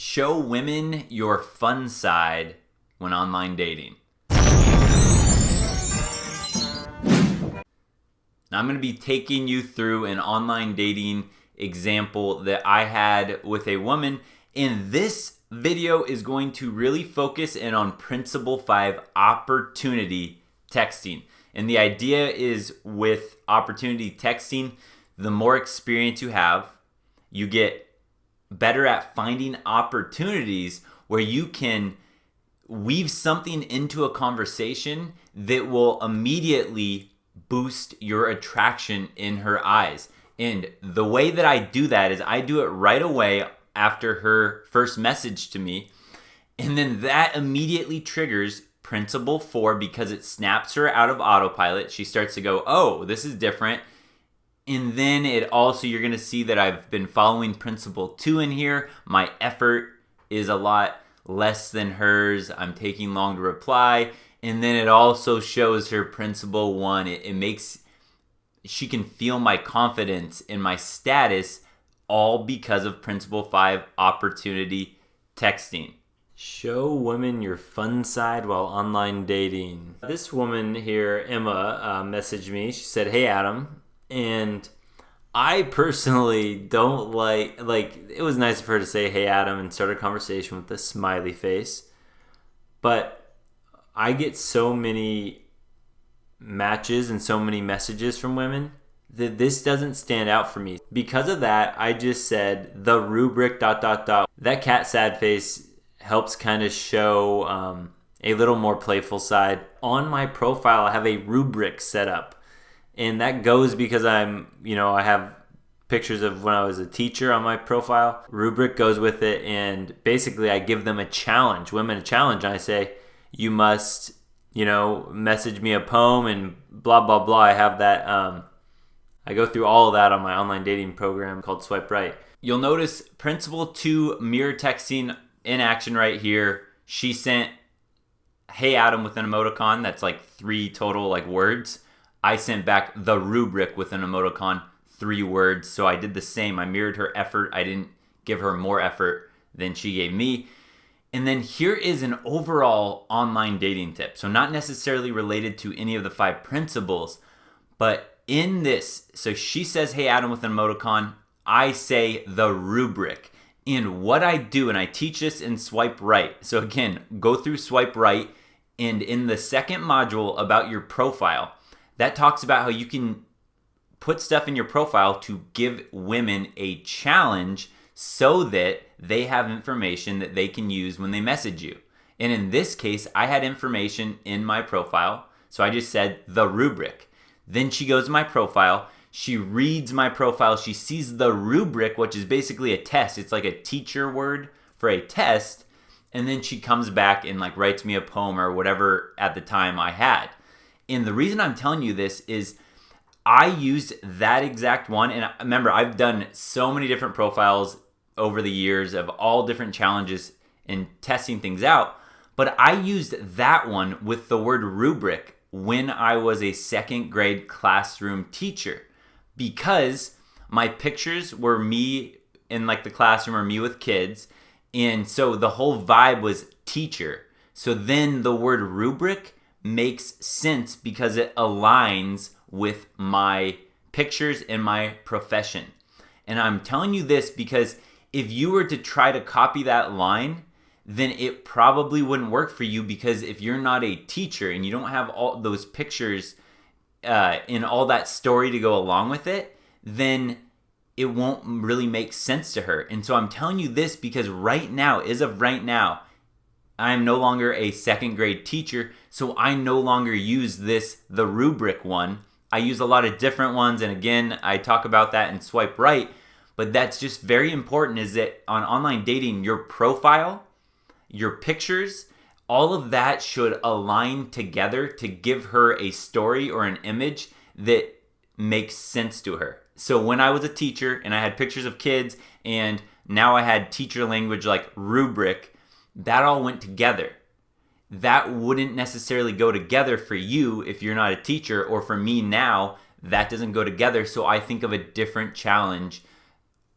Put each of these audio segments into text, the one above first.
Show women your fun side when online dating. Now I'm going to be taking you through an online dating example that I had with a woman, and this video is going to really focus in on Principle 5, opportunity texting. And the idea is with opportunity texting, the more experience you have, you get better at finding opportunities where you can weave something into a conversation that will immediately boost your attraction in her eyes. And the way that I do that is I do it right away after her first message to me. And then that immediately triggers Principle 4 because it snaps her out of autopilot. She starts to go, oh, this is different. And then it also, you're going to see that I've been following Principle 2 in here. My effort is a lot less than hers. I'm taking long to reply. And then it also shows her Principle 1. It makes, she can feel my confidence in my status, all because of Principle 5, opportunity texting. Show women your fun side while online dating. This woman here, Emma, messaged me. She said, hey, Adam. And I personally don't like, it was nice of her to say, hey, Adam, and start a conversation with a smiley face. But I get so many matches and so many messages from women that this doesn't stand out for me. Because of that, I just said the rubric ... That cat sad face helps kind of show a little more playful side. On my profile, I have a rubric set up. And that goes because I have pictures of when I was a teacher on my profile. Rubric goes with it, and basically I give them a challenge, women a challenge, and I say, you must, message me a poem and blah, blah, blah. I have that, I go through all of that on my online dating program called Swipe Right. You'll notice Principle 2 mirror texting in action right here. She sent, hey, Adam, with an emoticon. That's like 3 total words. I sent back the rubric with an emoticon, 3 words. So I did the same. I mirrored her effort. I didn't give her more effort than she gave me. And then here is an overall online dating tip. So not necessarily related to any of the 5 principles, but in this, so she says, hey, Adam, with an emoticon. I say the rubric. And what I do, and I teach this in Swipe Right. So again, go through Swipe Right. And in the second module about your profile, that talks about how you can put stuff in your profile to give women a challenge so that they have information that they can use when they message you. And in this case, I had information in my profile, so I just said the rubric. Then she goes to my profile, she reads my profile, she sees the rubric, which is basically a test. It's like a teacher word for a test, and then she comes back and writes me a poem or whatever at the time I had. And the reason I'm telling you this is I used that exact one. And remember, I've done so many different profiles over the years of all different challenges and testing things out. But I used that one with the word rubric when I was a 2nd grade classroom teacher, because my pictures were me in the classroom or me with kids. And so the whole vibe was teacher. So then the word rubric makes sense because it aligns with my pictures and my profession. And I'm telling you this because if you were to try to copy that line, then it probably wouldn't work for you, because if you're not a teacher and you don't have all those pictures and all that story to go along with it, then it won't really make sense to her. And so I'm telling you this because right now, as of right now, I am no longer a 2nd grade teacher, so I no longer use the rubric one. I use a lot of different ones, and again, I talk about that in Swipe Right, but that's just very important, is that on online dating, your profile, your pictures, all of that should align together to give her a story or an image that makes sense to her. So when I was a teacher and I had pictures of kids, and now I had teacher language like rubric, that all went together. That wouldn't necessarily go together for you if you're not a teacher, or for me now, that doesn't go together. So I think of a different challenge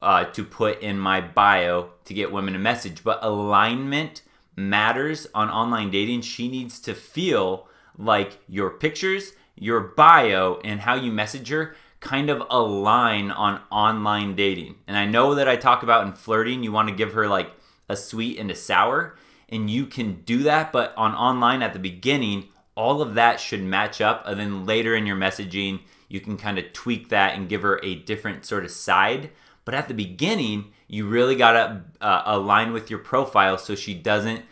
to put in my bio to get women to message. But alignment matters on online dating. She needs to feel like your pictures, your bio, and how you message her kind of align on online dating. And I know that I talk about in flirting, you want to give her like a sweet and a sour, and you can do that, but on online at the beginning, all of that should match up, and then later in your messaging, you can kind of tweak that and give her a different sort of side. But at the beginning, you really gotta align with your profile so she doesn't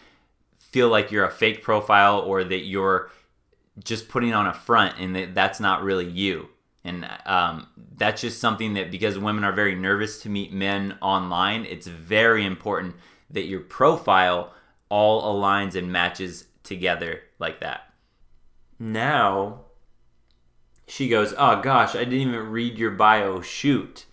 feel like you're a fake profile or that you're just putting on a front and that's not really you. And that's just something that, because women are very nervous to meet men online, it's very important that your profile all aligns and matches together like that. Now, she goes, oh gosh, I didn't even read your bio, shoot.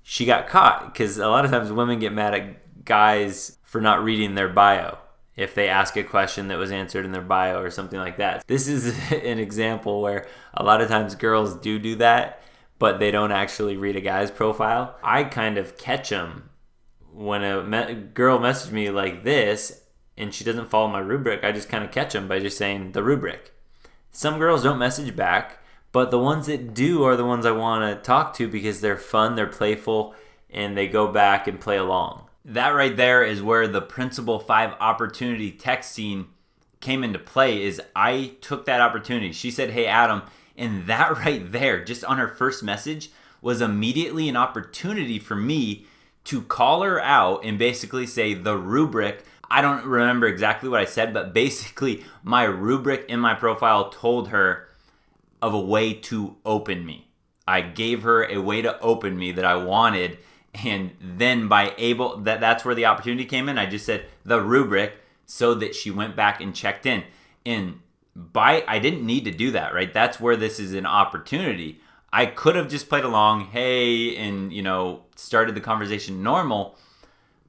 She got caught, because a lot of times women get mad at guys for not reading their bio if they ask a question that was answered in their bio or something like that. This is an example where a lot of times girls do that, but they don't actually read a guy's profile. I kind of catch them when a girl messages me like this and she doesn't follow my rubric. I just kind of catch them by just saying the rubric. Some girls don't message back, but the ones that do are the ones I want to talk to because they're fun, they're playful, and they go back and play along. That right there is where the Principle 5 opportunity texting came into play. Is I took that opportunity. She said, hey, Adam, and that right there, just on her first message, was immediately an opportunity for me to call her out and basically say the rubric. I don't remember exactly what I said, but basically my rubric in my profile told her of a way to open me. I gave her a way to open me that I wanted. And then that's where the opportunity came in. I just said the rubric so that she went back and checked in. And I didn't need to do that, right? That's where this is an opportunity. I could have just played along, hey, and started the conversation normal.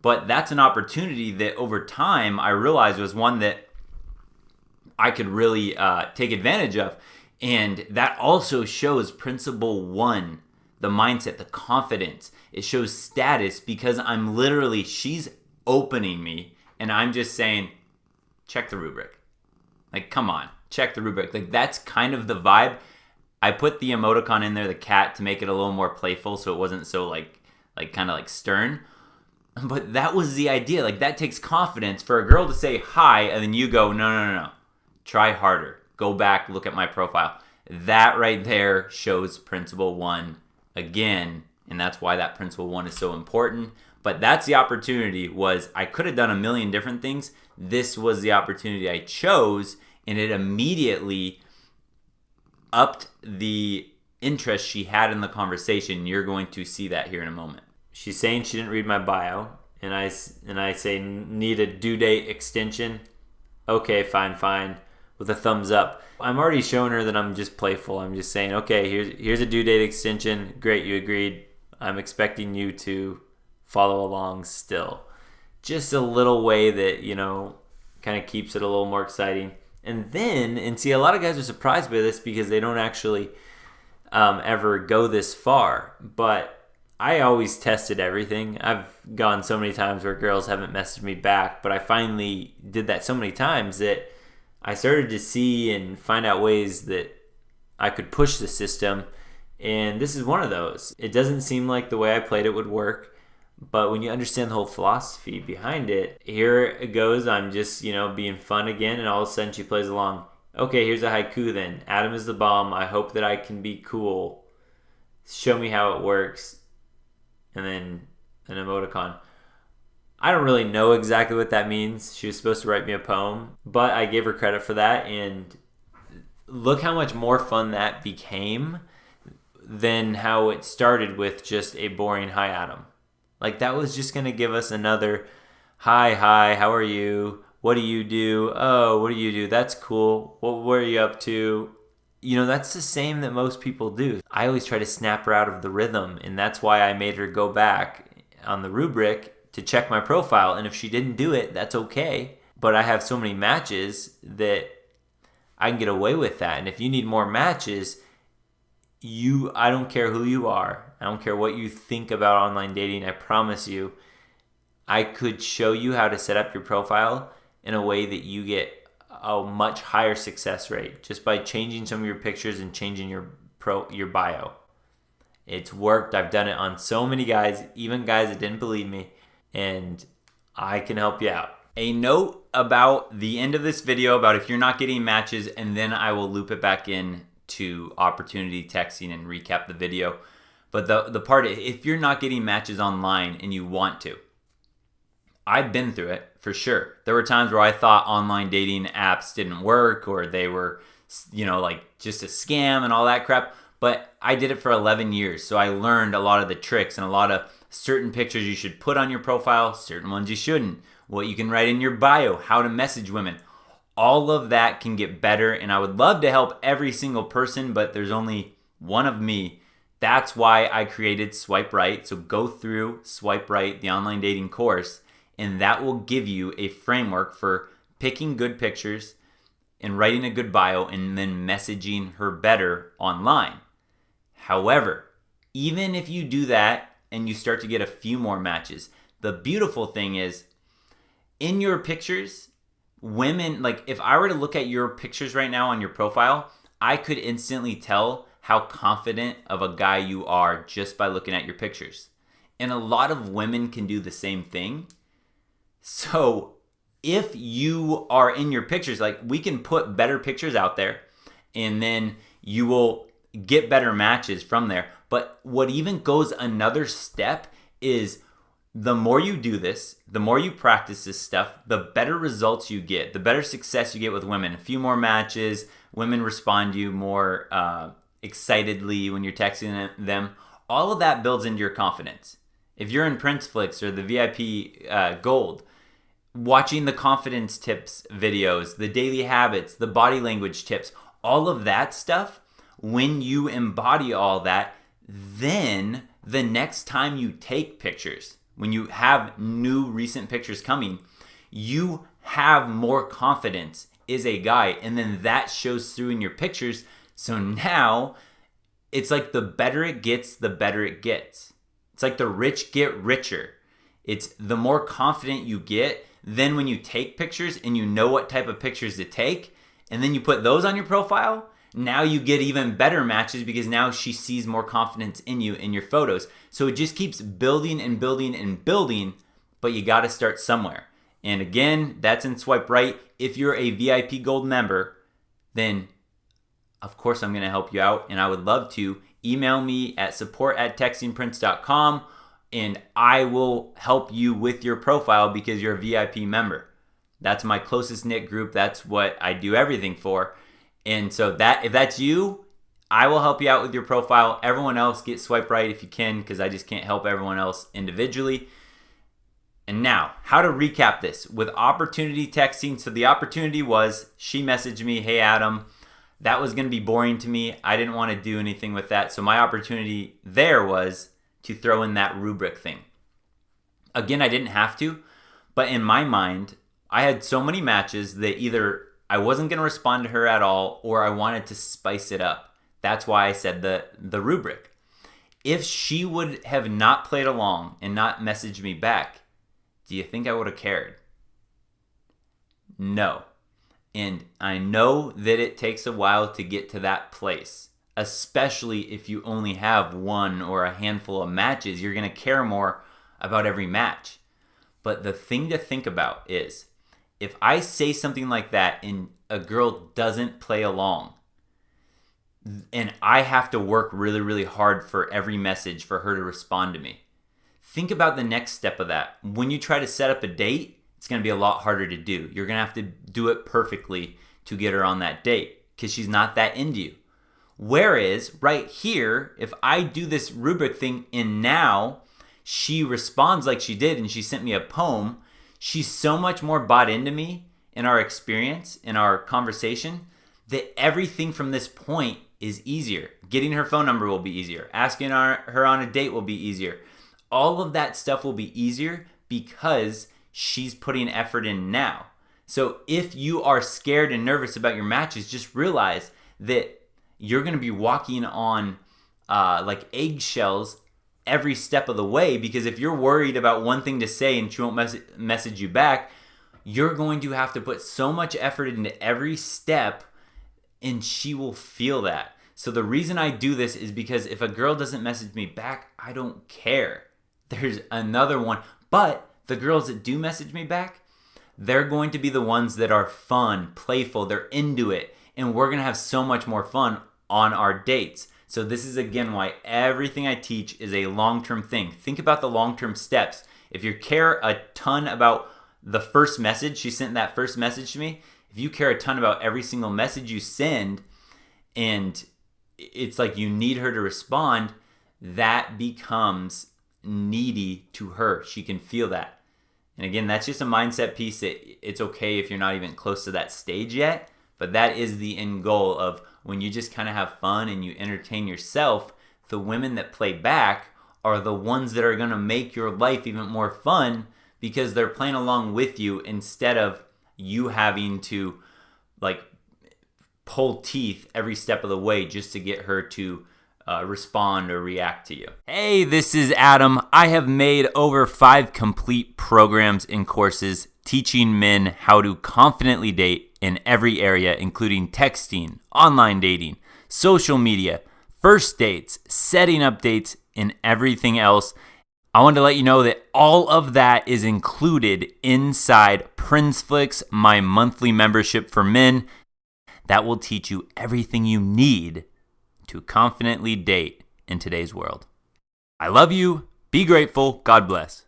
But that's an opportunity that over time I realized was one that I could really take advantage of. And that also shows Principle 1, the mindset, the confidence. It shows status because she's opening me and I'm just saying, check the rubric. Like, come on, check the rubric. Like, that's kind of the vibe. I put the emoticon in there, the cat, to make it a little more playful so it wasn't so like kind of like stern. But that was the idea. Like, that takes confidence for a girl to say hi and then you go, no. Try harder. Go back, look at my profile. That right there shows Principle 1 again. And that's why that Principle 1 is so important. But that's the opportunity. I could have done a million different things. This was the opportunity I chose, and it immediately upped the interest she had in the conversation. You're going to see that here in a moment. She's saying she didn't read my bio, and I say need a due date extension. Okay, fine, with a thumbs up. I'm already showing her that I'm just playful. I'm just saying, okay, here's a due date extension. Great, you agreed. I'm expecting you to follow along still. Just a little way that, kind of keeps it a little more exciting. And see, a lot of guys are surprised by this because they don't actually ever go this far. But I always tested everything. I've gone so many times where girls haven't messaged me back, but I finally did that so many times that I started to see and find out ways that I could push the system. And this is one of those. It doesn't seem like the way I played it would work, but when you understand the whole philosophy behind it, here it goes. I'm just, being fun again, and all of a sudden she plays along. Okay, here's a haiku then. Adam is the bomb. I hope that I can be cool. Show me how it works. And then an emoticon. I don't really know exactly what that means. She was supposed to write me a poem, but I gave her credit for that, and look how much more fun that became than how it started with just a boring hi Adam. Like, that was just going to give us another hi, how are you? What do you do? Oh, what do you do? That's cool. What are you up to? That's the same that most people do. I always try to snap her out of the rhythm, and that's why I made her go back on the rubric to check my profile. And if she didn't do it, that's okay. But I have so many matches that I can get away with that. And if you need more matches, I don't care who you are. I don't care what you think about online dating. I promise you, I could show you how to set up your profile in a way that you get a much higher success rate just by changing some of your pictures and changing your bio. It's worked. I've done it on so many guys, even guys that didn't believe me, and I can help you out. A note about the end of this video about if you're not getting matches, and then I will loop it back in to opportunity texting and recap the video. But the part, if you're not getting matches online and you want to, I've been through it for sure. There were times where I thought online dating apps didn't work, or they were, like just a scam and all that crap. But I did it for 11 years. So I learned a lot of the tricks and a lot of certain pictures you should put on your profile, certain ones you shouldn't, what you can write in your bio, how to message women. All of that can get better, and I would love to help every single person, but there's only one of me. That's why I created Swipe Right. So go through Swipe Right, the online dating course, and that will give you a framework for picking good pictures and writing a good bio and then messaging her better online. However, even if you do that and you start to get a few more matches, the beautiful thing is in your pictures, women, like if I were to look at your pictures right now on your profile, I could instantly tell how confident of a guy you are just by looking at your pictures. And a lot of women can do the same thing. So if you are in your pictures, like we can put better pictures out there and then you will get better matches from there. But what even goes another step is the more you do this, the more you practice this stuff, the better results you get, the better success you get with women. A few more matches, women respond to you more excitedly when you're texting them. All of that builds into your confidence. If you're in Prince Flicks or the VIP Gold, watching the confidence tips videos, the daily habits, the body language tips, all of that stuff, when you embody all that, then the next time you take pictures, when you have new recent pictures coming, you have more confidence as a guy, and then that shows through in your pictures. So now it's like the better it gets, the better it gets. It's like the rich get richer. It's the more confident you get, then when you take pictures and you know what type of pictures to take, and then you put those on your profile, now you get even better matches because now she sees more confidence in you in your photos. So it just keeps building and building and building, but you got to start somewhere. And again, that's in Swipe Right. If you're a VIP Gold member, then of course I'm going to help you out, and I would love to email me at support@textingprince.com, and I will help you with your profile because you're a VIP member. That's my closest knit group. That's what I do everything for. And so that if that's you, I will help you out with your profile. Everyone else, get Swipe Right if you can, because I just can't help everyone else individually. And now, how to recap this with opportunity texting. So the opportunity was, she messaged me, hey Adam, that was going to be boring to me. I didn't want to do anything with that. So my opportunity there was to throw in that rubric thing. Again, I didn't have to, but in my mind, I had so many matches that either I wasn't going to respond to her at all, or I wanted to spice it up. That's why I said the rubric. If she would have not played along and not messaged me back, do you think I would have cared? No. And I know that it takes a while to get to that place, especially if you only have one or a handful of matches. You're going to care more about every match. But the thing to think about is, if I say something like that and a girl doesn't play along, and I have to work really, really hard for every message for her to respond to me, think about the next step of that. When you try to set up a date, it's going to be a lot harder to do. You're going to have to do it perfectly to get her on that date because she's not that into you. Whereas right here, if I do this rubric thing and now she responds like she did and she sent me a poem, she's so much more bought into me in our experience, in our conversation, that everything from this point is easier. Getting her phone number will be easier. Asking her on a date will be easier. All of that stuff will be easier because she's putting effort in now. So if you are scared and nervous about your matches, just realize that you're going to be walking on like eggshells every step of the way, because if you're worried about one thing to say and she won't message you back, you're going to have to put so much effort into every step, and she will feel that. So the reason I do this is because if a girl doesn't message me back, I don't care. There's another one. But the girls that do message me back, they're going to be the ones that are fun, playful, they're into it, and we're going to have so much more fun on our dates. So this is, again, why everything I teach is a long-term thing. Think about the long-term steps. If you care a ton about the first message, she sent that first message to me, if you care a ton about every single message you send, and it's like you need her to respond, that becomes needy to her. She can feel that. And again, that's just a mindset piece that it's okay if you're not even close to that stage yet, but that is the end goal of when you just kind of have fun and you entertain yourself. The women that play back are the ones that are going to make your life even more fun, because they're playing along with you instead of you having to like pull teeth every step of the way just to get her to respond or react to you. Hey, this is Adam. I have made over 5 complete programs and courses teaching men how to confidently date in every area, including texting, online dating, social media, first dates, setting up dates, and everything else. I wanted to let you know that all of that is included inside Princeflix, my monthly membership for men that will teach you everything you need to confidently date in today's world. I love you. Be grateful. God bless.